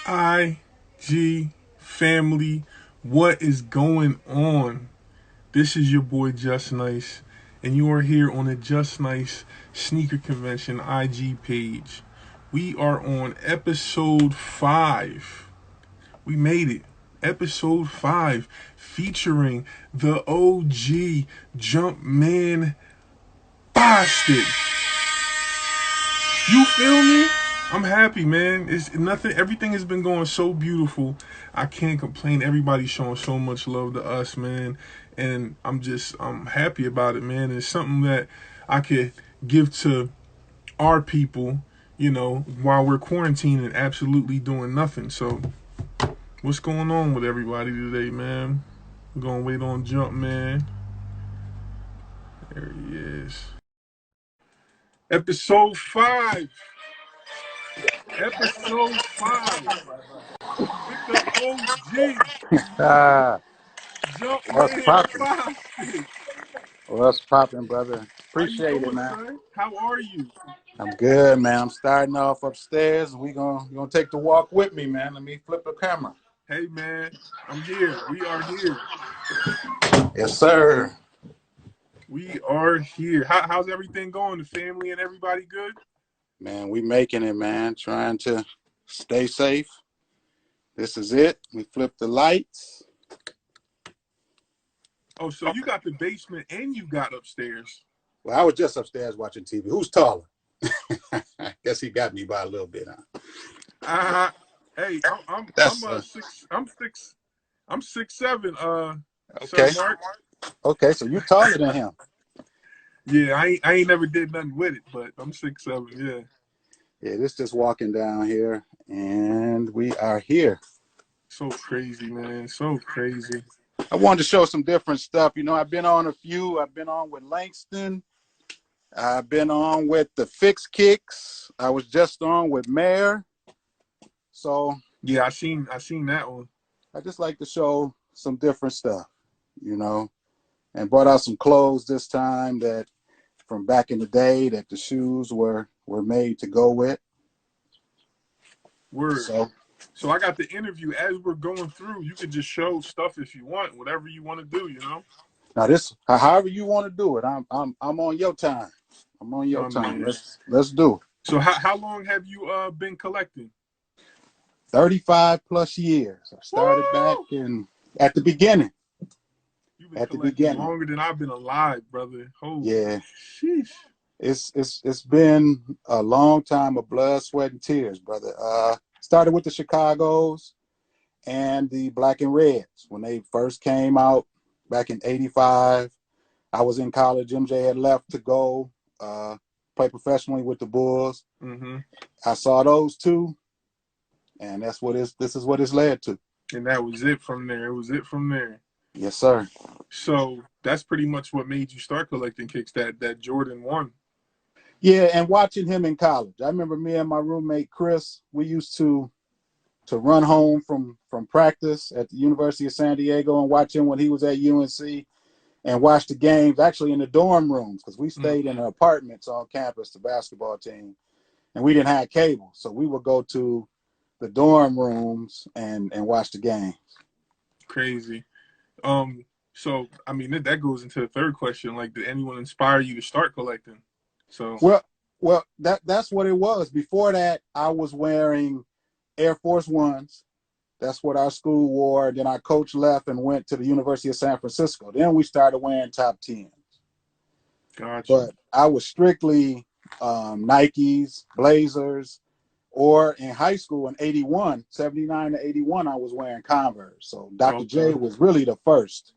IG family, what is going on? This is your boy Just Nice, and you are here on the Just Nice Sneaker Convention IG page. We are on episode 5. We made it. Episode 5, featuring the OG Jumpman Bostic. You feel me? I'm happy, man. It's nothing. Everything has been going so beautiful. I can't complain. Everybody's showing so much love to us, man. And I'm happy about it, man. It's something that I could give to our people, while we're quarantining, absolutely doing nothing. So, what's going on with everybody today, man? We're gonna wait on Jumpman. There he is. Episode 5. Episode 5 with the OG What's Jumpman poppin'? Bostic. What's poppin', brother? How you Appreciate it, doing, man. son? How are you? I'm good, man. I'm starting off upstairs. You gonna take the walk with me, man. Let me flip the camera. Hey, man, I'm here. We are here. Yes, sir. We are here. How's everything going? The family and everybody good? Man, we making it, man. Trying to stay safe. This is it. We flip the lights. Oh, so you got the basement and you got upstairs. Well, I was just upstairs watching TV. Who's taller? I guess he got me by a little bit, huh? Hey, I'm I'm 6'7", Okay. Sir Mark. Okay, so you're taller than him. Yeah, I ain't never did nothing with it, but I'm 6'7", yeah. Yeah, this just walking down here, and we are here. So crazy, man. So crazy. I wanted to show some different stuff. I've been on a few. I've been on with Langston. I've been on with the Fix Kicks. I was just on with Mayor. So yeah, I seen that one. I just like to show some different stuff, and brought out some clothes this time that from back in the day that the shoes were made to go with. Word. So I got the interview. As we're going through, you could just show stuff if you want, whatever you want to do, Now this, however you want to do it, I'm on your time. I'm on your time. Man. Let's do it. So how long have you been collecting? 35 plus years. I started back at the beginning. You've been collecting longer than I've been alive, brother. Holy yeah. Sheesh. It's been a long time of blood, sweat, and tears, brother. Started with the Chicagos and the Black and Reds when they first came out back in '85. I was in college. MJ had left to go play professionally with the Bulls. Mm-hmm. I saw those two, and this is what it's led to. And that was it from there. It was it from there. Yes, sir. So that's pretty much what made you start collecting kicks, that Jordan 1. Yeah, and watching him in college. I remember me and my roommate Chris, we used to run home from practice at the University of San Diego and watch him when he was at UNC and watch the games actually in the dorm rooms because we stayed in apartments on campus, the basketball team, and we didn't have cable. So we would go to the dorm rooms and watch the games. Crazy. So I mean that goes into the third question. Like, did anyone inspire you to start collecting? So well, that's what it was. Before that, I was wearing Air Force Ones. That's what our school wore. Then our coach left and went to the University of San Francisco. Then we started wearing top 10s. Gotcha. But I was strictly Nikes, Blazers, or in high school in 79 to 81, I was wearing Converse. So Dr. J was really the first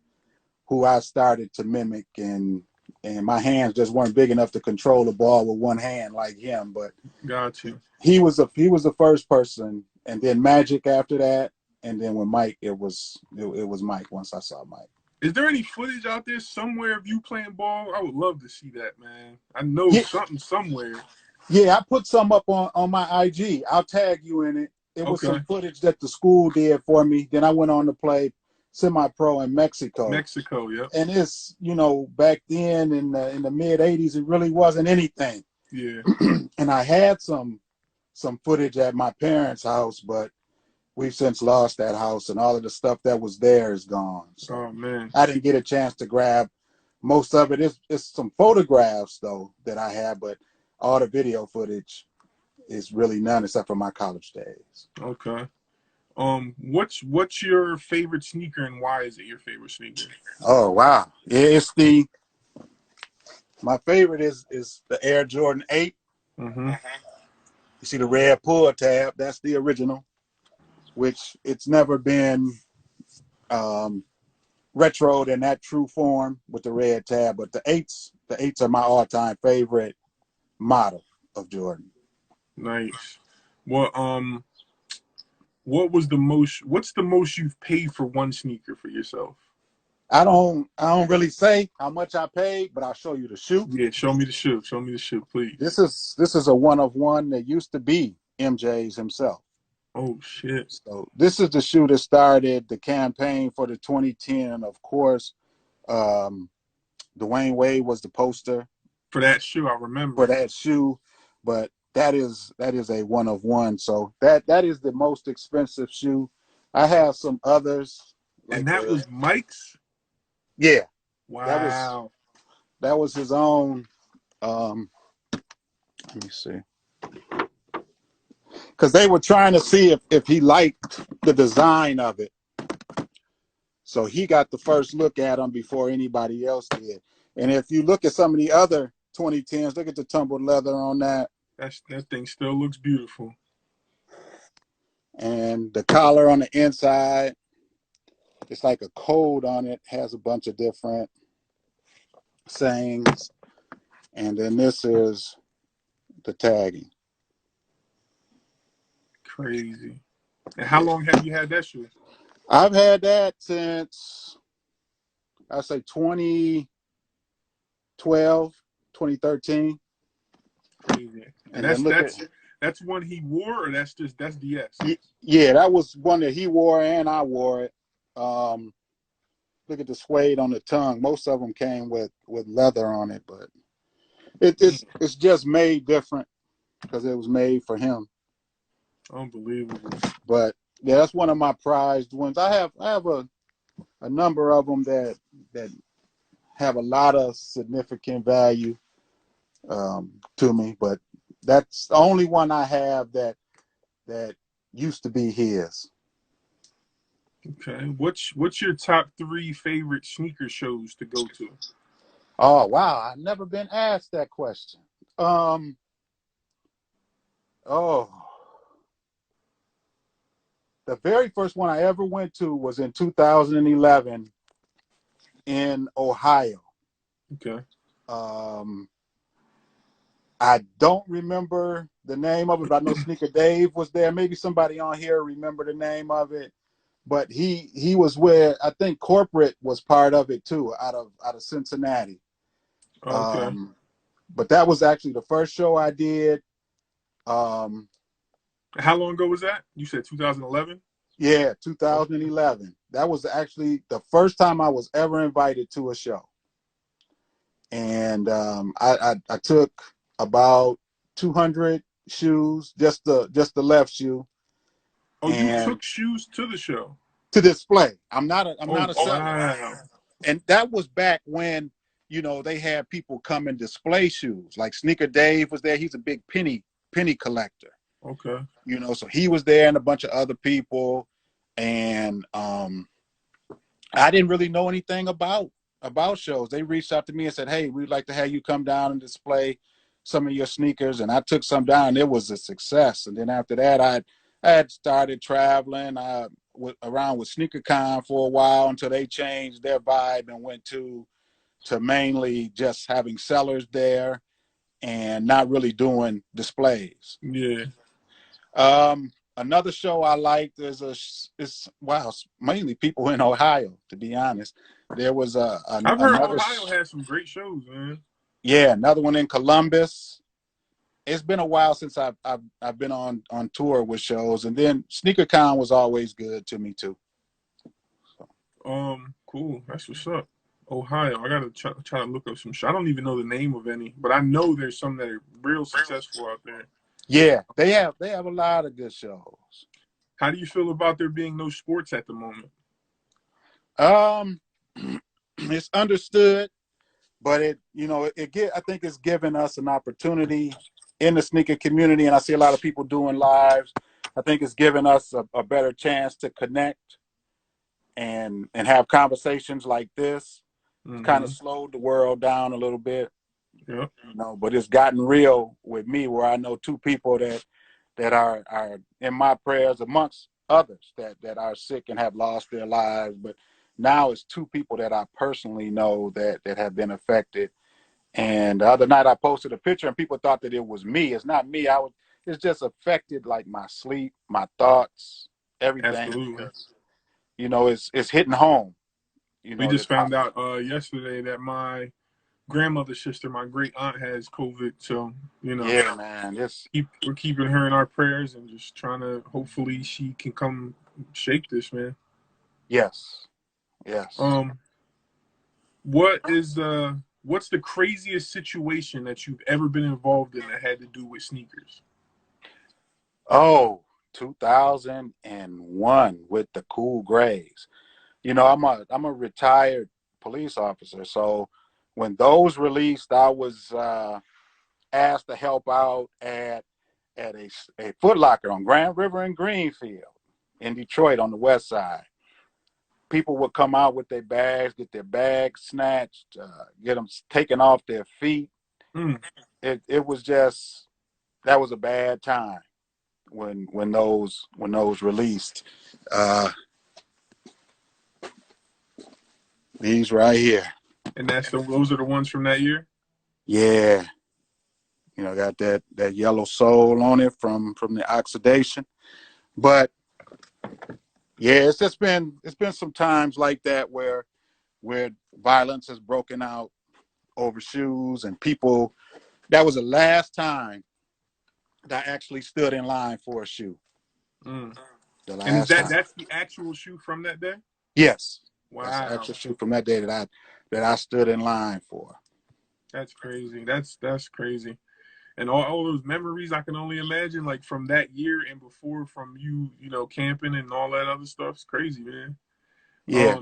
who I started to mimic, and my hands just weren't big enough to control the ball with one hand like him. But gotcha. He was the first person, and then Magic after that, and then with Mike, it was Mike once I saw Mike. Is there any footage out there somewhere of you playing ball? I would love to see that, man. I know something somewhere. Yeah, I put some up on my IG. I'll tag you in it. It was some footage that the school did for me. Then I went on to play semi-pro in Mexico. Yeah. And it's, back then in the mid 80s, it really wasn't anything. Yeah. And I had some footage at my parents' house, but we've since lost that house, and all of the stuff that was there is gone. So Oh man. I didn't get a chance to grab most of it. It's some photographs though that I have, but all the video footage is really none except for my college days. Okay. What's your favorite sneaker and why is it your favorite sneaker? Oh wow. My favorite is the Air Jordan 8. Mm-hmm. You see the red pull tab, that's the original, which it's never been retroed in that true form with the red tab, but the eights are my all-time favorite model of Jordan. Nice. What's the most you've paid for one sneaker for yourself? I don't really say how much I paid, but I'll show you the shoe. Yeah, show me the shoe. Show me the shoe, please. This is a one of one that used to be MJ's himself. Oh shit. So this is the shoe that started the campaign for the 2010. Of course, Dwayne Wade was the poster For that shoe, I remember. for that shoe, but that is a one of one. So that is the most expensive shoe. I have some others. And that was Mike's? Yeah. Wow. That was his own. Let me see. Because they were trying to see if he liked the design of it. So he got the first look at them before anybody else did. And if you look at some of the other 2010s, look at the tumbled leather on that. That thing still looks beautiful. And the collar on the inside, it's like a code on it, has a bunch of different sayings. And then this is the tagging. Crazy. And how long have you had that shoe? I've had that since, I say 2012, 2013. Crazy. And that's one he wore, or that's DS? Yeah, that was one that he wore and I wore it. Look at the suede on the tongue. Most of them came with leather on it, but it's just made different because it was made for him. Unbelievable. But yeah, that's one of my prized ones. I have a number of them that have a lot of significant value to me, but that's the only one I have that used to be his. Okay. What's your top 3 favorite sneaker shows to go to? Oh wow, I've never been asked that question. The very first one I ever went to was in 2011 in Ohio. Okay. I don't remember the name of it, but I know Sneaker Dave was there. Maybe somebody on here remember the name of it. But he was where I think Corporate was part of it too, out of Cincinnati. Okay. But that was actually the first show I did. How long ago was that? You said 2011? Yeah, 2011. That was actually the first time I was ever invited to a show. And I took about 200 shoes, just the left shoe. Oh, you took shoes to the show? To display. I'm not a seller. Wow. And that was back when, they had people come and display shoes. Like Sneaker Dave was there. He's a big penny collector. Okay. So he was there and a bunch of other people. And I didn't really know anything about shows. They reached out to me and said, hey, we'd like to have you come down and display some of your sneakers. And I took some down. It was a success. And then after that, I had started traveling around with SneakerCon for a while until they changed their vibe and went to mainly just having sellers there and not really doing displays. Yeah. Another show I liked is mainly people in Ohio, to be honest. There was I've heard Ohio has some great shows, man. Yeah, another one in Columbus. It's been a while since I've been on tour with shows, and then SneakerCon was always good to me too. Cool. That's what's up. Ohio. I gotta try to look up some shows. I don't even know the name of any, but I know there's some that are real successful out there. Yeah, they have a lot of good shows. How do you feel about there being no sports at the moment? Um, it's understood, but I think it's given us an opportunity in the sneaker community, and I see a lot of people doing lives. I think it's given us a better chance to connect and have conversations like this. It's kind of Mm-hmm. slowed the world down a little bit, Yep. but it's gotten real with me where I know two people that are in my prayers amongst others that are sick and have lost their lives. But now it's two people that I personally know that have been affected. And the other night I posted a picture and people thought that it was me. It's not me. It's just affected like my sleep, my thoughts, everything. Absolutely. It's hitting home. We This just found out yesterday that my grandmother's sister, my great aunt, has COVID. So, yeah, man. we're keeping her in our prayers and just trying to hopefully she can come shake this, man. Yes. Yes. Um, what's the craziest situation that you've ever been involved in that had to do with sneakers? Oh, 2001 with the Cool Grays. I'm a retired police officer, so when those released, I was asked to help out at a Foot Locker on Grand River and Greenfield in Detroit on the west side. People would come out with their bags, get their bags snatched, get them taken off their feet. Mm. It was just, that was a bad time when those released. Uh, these right here. And those are the ones from that year? Yeah. Got that yellow sole on it from the oxidation. But yeah, it's been some times like that where violence has broken out over shoes, and people, that was the last time that I actually stood in line for a shoe. Mm. The And is last time. that's the actual shoe from that day? Yes. That's the Wow. actual shoe from that day that I stood in line for. That's crazy. That's crazy. And all those memories I can only imagine, like from that year and before, from camping and all that other stuff. It's crazy, man. Yeah.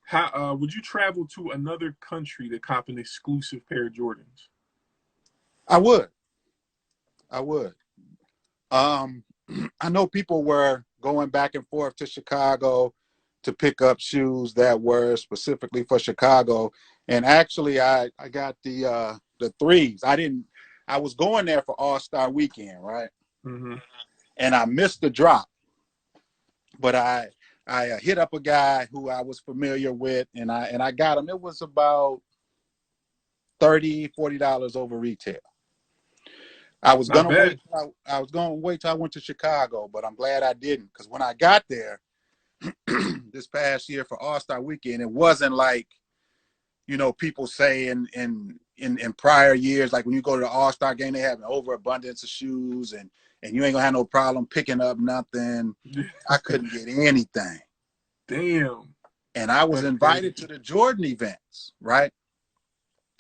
How would you travel to another country to cop an exclusive pair of Jordans? I would. I would. Um, I know people were going back and forth to Chicago to pick up shoes that were specifically for Chicago. And actually I got the threes. I was going there for All-Star weekend, right? Mm-hmm. And I missed the drop. But I hit up a guy who I was familiar with, and I got him. It was about $30-40 over retail. I was Not gonna wait. bad. I was gonna wait till I went to Chicago, but I'm glad I didn't, because when I got there this past year for All-Star weekend, it wasn't like people say in prior years, like when you go to the All-Star game, they have an overabundance of shoes, and you ain't gonna have no problem picking up nothing. I couldn't get anything. Damn. And I was That's invited crazy. to the Jordan events, right?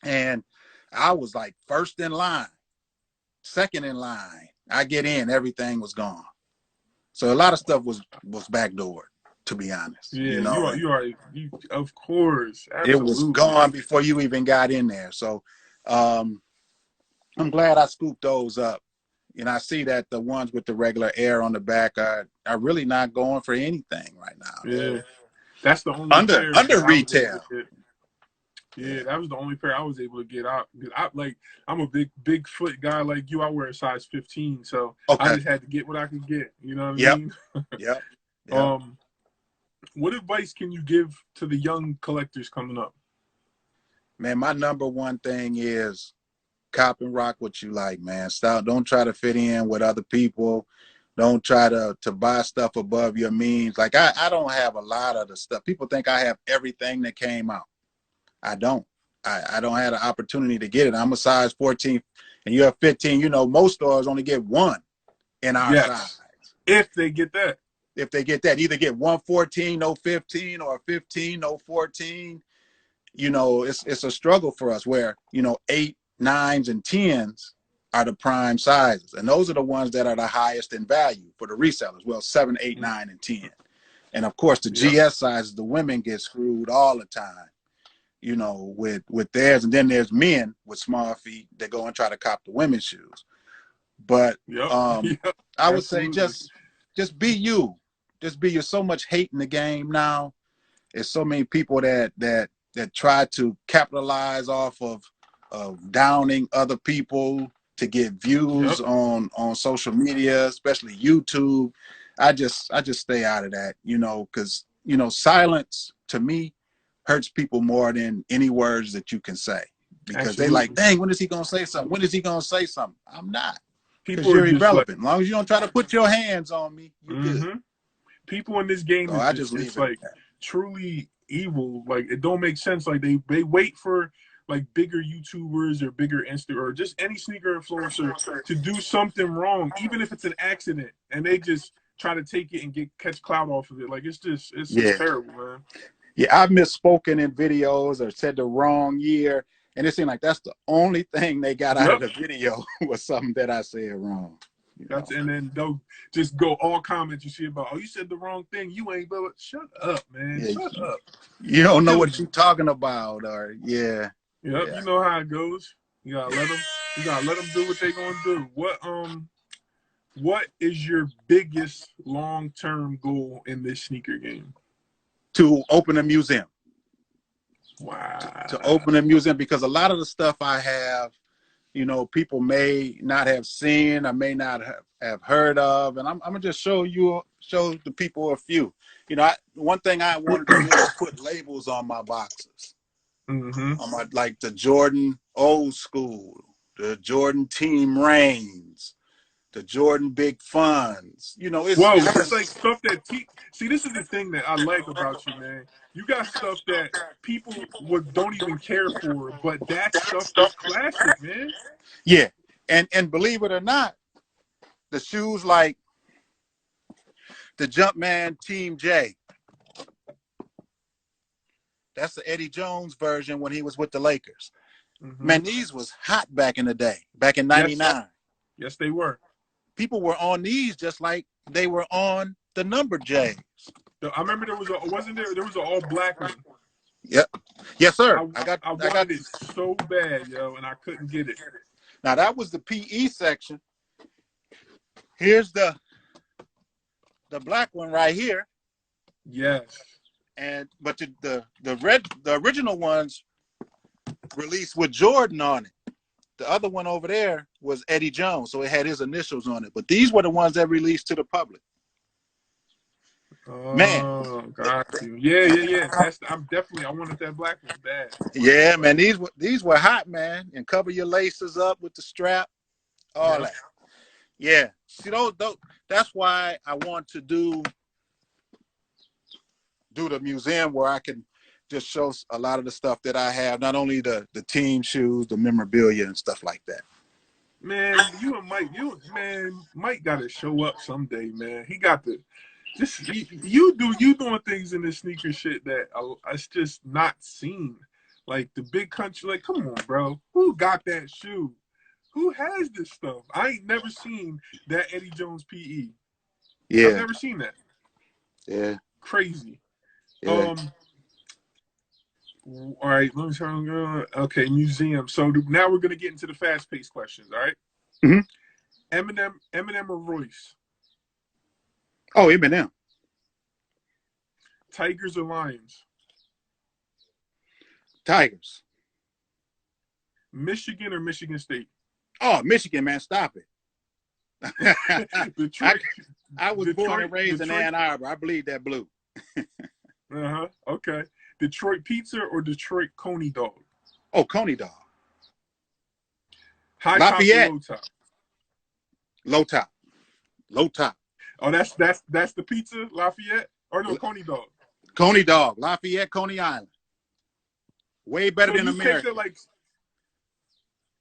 And I was like first in line, second in line. I get in, everything was gone. So a lot of stuff was backdoored, to be honest. Yeah, of course, It was absolutely. gone before you even got in there. So I'm glad I scooped those up. And I see that the ones with the regular air on the back are really not going for anything right now. Yeah, They're that's the only pair under that I was able to retail. get. Yeah, Yeah. that was the only pair I was able to get out. I'm a big foot guy like you. I wear a size 15, so I Okay. just had to get what I could get. You know what I Yep. mean? Yep. Yep. Um, what advice can you give to the young collectors coming up? Man, my number one thing is cop and rock what you like, man. Stop. Don't try to fit in with other people. Don't try to buy stuff above your means. Like I don't have a lot of the stuff. People think I have everything that came out. I don't. I don't have the opportunity to get it. I'm a size 14 and you're 15. Most stores only get one in our size. Yes, if they get that. If they get that, either get 114, no 15, or 15, no 14. It's a struggle for us where, 8, 9s, and 10s are the prime sizes, and those are the ones that are the highest in value for the resellers. Well, 7, 8, 9, and 10. And of course, the GS sizes, the women get screwed all the time, you know, with theirs. And then there's men with small feet that go and try to cop the women's shoes. But I would say just be you. Just be you. So much hate in the game now. There's so many people that try to capitalize off of downing other people to get views on social media, especially YouTube. I just stay out of that, you know, because, you know, silence to me hurts people more than any words that you can say, because they like, dang, when is he gonna say something? When is he gonna say something? I'm not, because you're irrelevant. As long as you don't try to put your hands on me, you're good. People in this game, it's like truly evil. Like, it don't make sense. Like, they wait for like bigger YouTubers or bigger Insta or just any sneaker influencer to do something wrong, even if it's an accident, and they just try to take it and catch clout off of it. Like, it's terrible, man. Yeah, I've misspoken in videos or said the wrong year, and it seemed like that's the only thing they got out of the video was something that I said wrong. And then they'll just go all comments you see about, oh, you said the wrong thing. You ain't, but shut up, man. Shut up. You don't know what you're talking about, or you know how it goes. You gotta let them do what they gonna do. What is your biggest long-term goal in this sneaker game? To open a museum. Wow. To open a museum, because a lot of the stuff I have, you know, people may not have seen, I may not have heard of, and I'm gonna just show the people a few. You know, one thing I wanted to do is put labels on my boxes. On my, like the Jordan Old School, the Jordan Team Reigns, the Jordan Big Funds. You know, it's like stuff that see, this is the thing that I like about you, man. You got stuff that people don't even care for, but that stuff is classic, man. Yeah, and believe it or not, the shoes like the Jumpman Team J. That's the Eddie Jones version when he was with the Lakers. Man, these was hot back in the day, back in '99. Yes, they were. People were on these just like they were on the number J's. I remember there was an all black one. Yep. Yes, sir. I wanted it so bad, yo, and I couldn't get it. Now that was the PE section. Here's the black one right here. Yes. But the original ones released with Jordan on it. The other one over there was Eddie Jones, so it had his initials on it. But these were the ones that released to the public. Oh, man, got you. Yeah. I wanted that black one bad. Yeah, man, these were hot, man. And cover your laces up with the strap, all that. Yeah, see, those that's why I want to do the museum, where I can just show a lot of the stuff that I have, not only the team shoes, the memorabilia and stuff like that. Man, you and Mike got to show up someday, man. He got to you doing things in this sneaker shit that it's just not seen. Like the big country, like, come on, bro. Who got that shoe? Who has this stuff? I ain't never seen that Eddie Jones PE. Yeah. I've never seen that. Yeah. Crazy. Yeah. All right, let me try and go. Okay, museum. So now we're gonna get into the fast-paced questions. All right. Eminem or Royce? Oh, Eminem. Tigers or Lions? Tigers. Michigan or Michigan State? Oh, Michigan, man, stop it. Detroit. I was born and raised in Ann Arbor. I bleed that blue. Okay. Detroit pizza or Detroit Coney dog? Oh, Coney dog. High Lafayette. Top or low top? Low top. Low top. Oh, that's the pizza, Lafayette? Or no, Coney dog? Coney dog. Lafayette, Coney Island. Way better than America.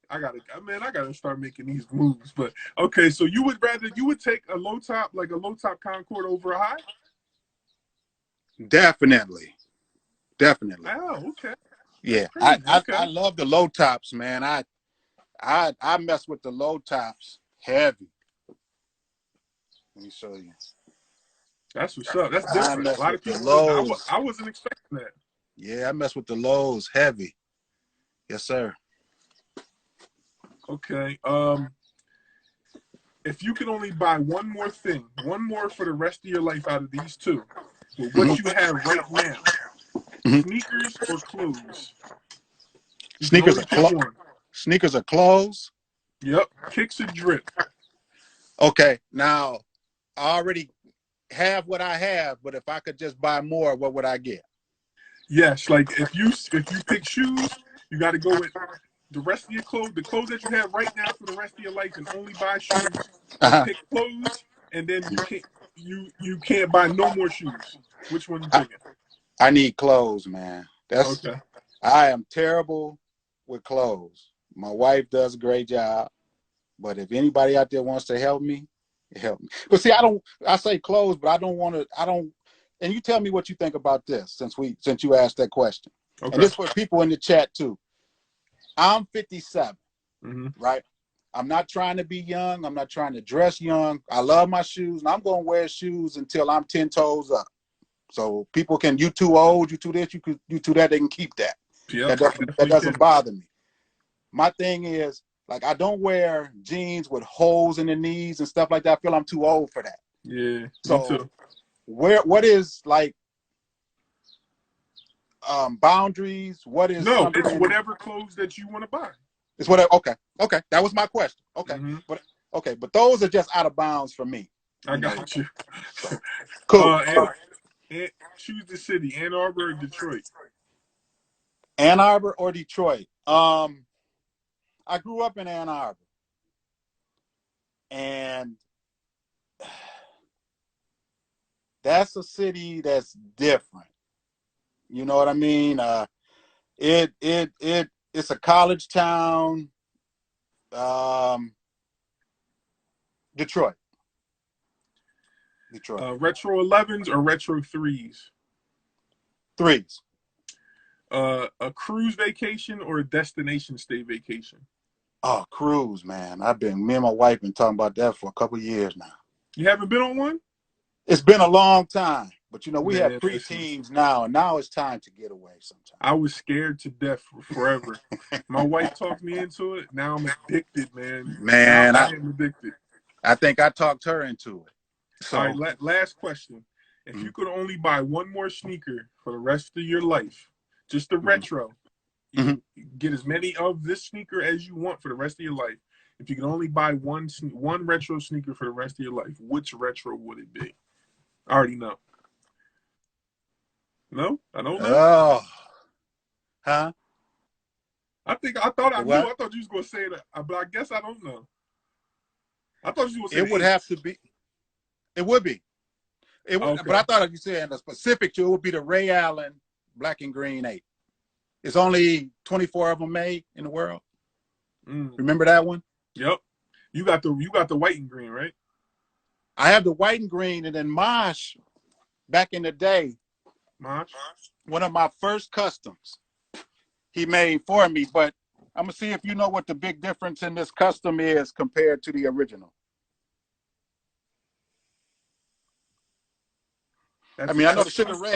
I gotta start making these moves. But okay, so you would take a low top, like a low top Concord over a high? Definitely. Oh, okay. Yeah, I love the low tops, man. I I mess with the low tops heavy. Let me show you. That's what's up. That's I different. A mess lot with of the people wouldn't. lows. I wasn't expecting that. Yeah, I mess with the lows heavy. Yes, sir. Okay. If you could only buy one more thing, one more for the rest of your life out of these two, with what you have right now, sneakers or clothes, you can Sneakers only are pick one. Sneakers are clothes. Yep. Kicks or drip. Okay, now I already have what I have, but if I could just buy more, what would I get? Yes. Like if you pick shoes, you got to go with the rest of your clothes, the clothes that you have right now for the rest of your life, and only buy shoes, or pick clothes, and then you can't buy no more shoes. Which one you picking? I need clothes, man. Okay. I am terrible with clothes. My wife does a great job, but if anybody out there wants to help me, help me. But see, I say clothes, but I don't. And you tell me what you think about this since you asked that question. Okay. And this for people in the chat too. I'm 57, right? I'm not trying to be young. I'm not trying to dress young. I love my shoes, and I'm going to wear shoes until I'm 10 toes up. So people can, you too old, you too this, you too that, they can keep that. Yep, that doesn't bother me. My thing is, like, I don't wear jeans with holes in the knees and stuff like that. I feel I'm too old for that. Yeah, so me too. What is like boundaries? What is it's whatever clothes that you want to buy. It's whatever. Okay. That was my question. Okay, but those are just out of bounds for me. I got you. Cool. Choose the city: Ann Arbor or Detroit. Ann Arbor or Detroit. I grew up in Ann Arbor, and that's a city that's different. You know what I mean? It's a college town. Detroit. Retro 11s or retro 3s? 3s. A cruise vacation or a destination stay vacation? Oh, cruise, man. Me and my wife been talking about that for a couple of years now. You haven't been on one? It's been a long time. But, we have pre-teens now, and now it's time to get away sometimes. I was scared to death for forever. My wife talked me into it. Now I'm addicted, man. Man, I am addicted. I think I talked her into it. So, all right, last question. If you could only buy one more sneaker for the rest of your life, just the retro, you get as many of this sneaker as you want for the rest of your life. If you could only buy one retro sneaker for the rest of your life, which retro would it be? I already know. No, I don't know. Oh, huh? I thought I knew. I thought you was gonna say that, but I guess I don't know. I thought you was gonna say it would have to be. It would be. It would, okay. But I thought if you said in a specific to, it would be the Ray Allen Black and Green 8. It's only 24 of them made in the world. Remember that one? Yep. You got the white and green, right? I have the white and green, and then Mosh, back in the day, one of my first customs he made for me. But I'm gonna see if you know what the big difference in this custom is compared to the original. I mean, I know the Sugar Ray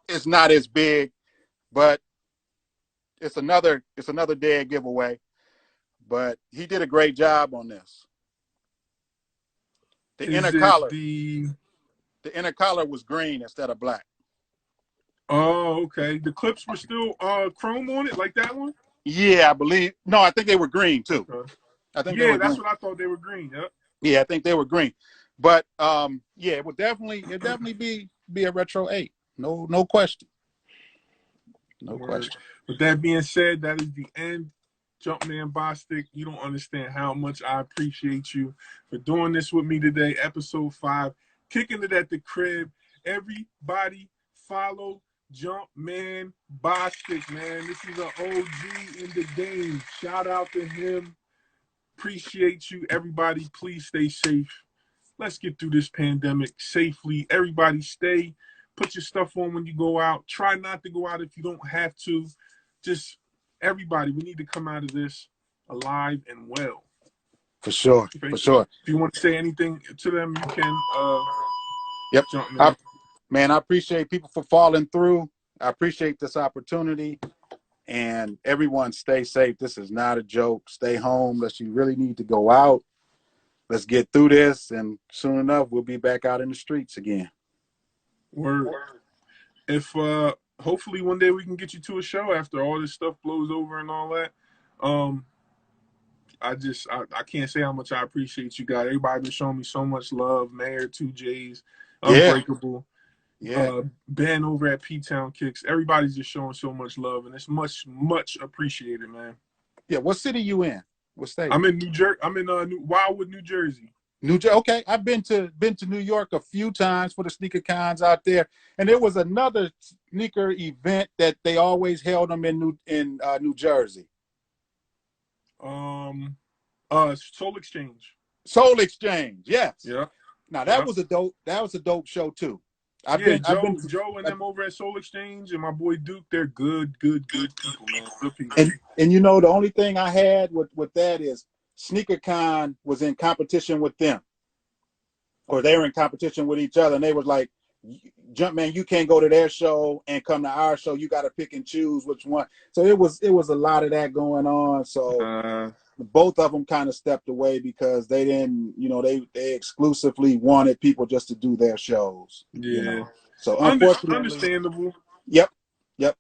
is not as big, but it's another dead giveaway. But he did a great job on this. The inner collar was green instead of black. Oh, okay. The clips were still chrome on it, like that one? Yeah, I believe. No, I think they were green too. Okay. I think that's what I thought they were green. Yep. Yeah, I think they were green. But yeah, it would definitely be a retro 8. No question. No question. With that being said, that is the end. Jumpman Bostic, you don't understand how much I appreciate you for doing this with me today. Episode 5, Kicking It at the Crib. Everybody follow Jumpman Bostic, man. This is an OG in the game. Shout out to him. Appreciate you. Everybody, please stay safe. Let's get through this pandemic safely. Everybody put your stuff on when you go out. Try not to go out if you don't have to. Just everybody, we need to come out of this. alive and well. For sure. For sure. If you want to say anything to them, you can. Yep. Jumpman. Man, I appreciate people for falling through. I appreciate this opportunity. And everyone stay safe. This is not a joke. Stay home unless you really need to go out. Let's get through this. And soon enough, we'll be back out in the streets again. Word. If hopefully one day we can get you to a show after all this stuff blows over and all that. I can't say how much I appreciate you guys. Everybody been showing me so much love. Mayor, 2J's, Unbreakable. Yeah. Ben over at P-Town Kicks. Everybody's just showing so much love, and it's much, much appreciated, man. Yeah. What city you in? What state? I'm in New Jersey. I'm in Wildwood, New Jersey. Okay, I've been to New York a few times for the sneaker cons out there, and there was another sneaker event that they always held them in New Jersey. Soul Exchange. Soul Exchange, yes. Yeah. Now that was a dope show too. Joe and them over at Soul Exchange and my boy Duke, they're good people, man. Good people. And you know, the only thing I had with that is SneakerCon was in competition with them, or they were in competition with each other, and they was like, Jumpman, you can't go to their show and come to our show. You got to pick and choose which one. So it was a lot of that going on. So both of them kind of stepped away because they didn't, they exclusively wanted people just to do their shows. Yeah. So unfortunately, understandable. Yep.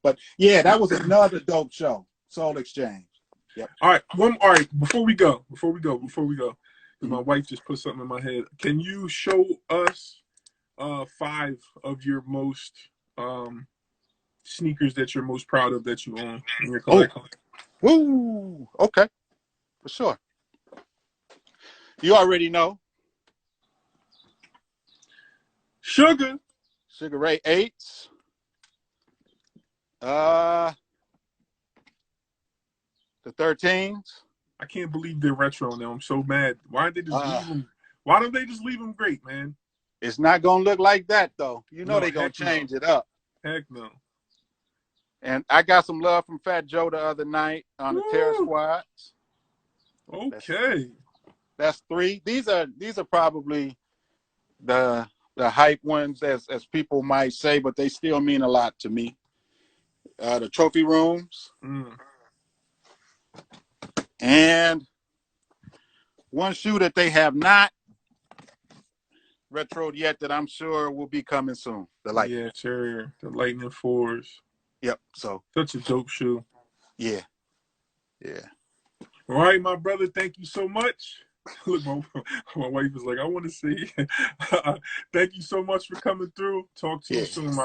But yeah, that was another dope show. Soul Exchange. Yep. All right. Before we go, because my wife just put something in my head. Can you show us 5 of your most sneakers that you're most proud of that you own in your collection? Woo! Okay, for sure. You already know. Sugar Ray 8s. The 13s. I can't believe they're retro now. I'm so mad. Why don't they just leave them? Why don't they just leave them great, man? It's not gonna look like that though. They're gonna change it up. Heck no. And I got some love from Fat Joe the other night on the Terror Squads. Okay. That's 3. These are probably the hype ones, as people might say, but they still mean a lot to me. The Trophy Rooms. And one shoe that they have not retroed yet that I'm sure will be coming soon. The Lightning. Yeah, sure. The Lightning 4s. Yep. So such a dope shoe. Yeah. All right, my brother. Thank you so much. Look, my wife is like, I want to see. Thank you so much for coming through. Talk to you soon, my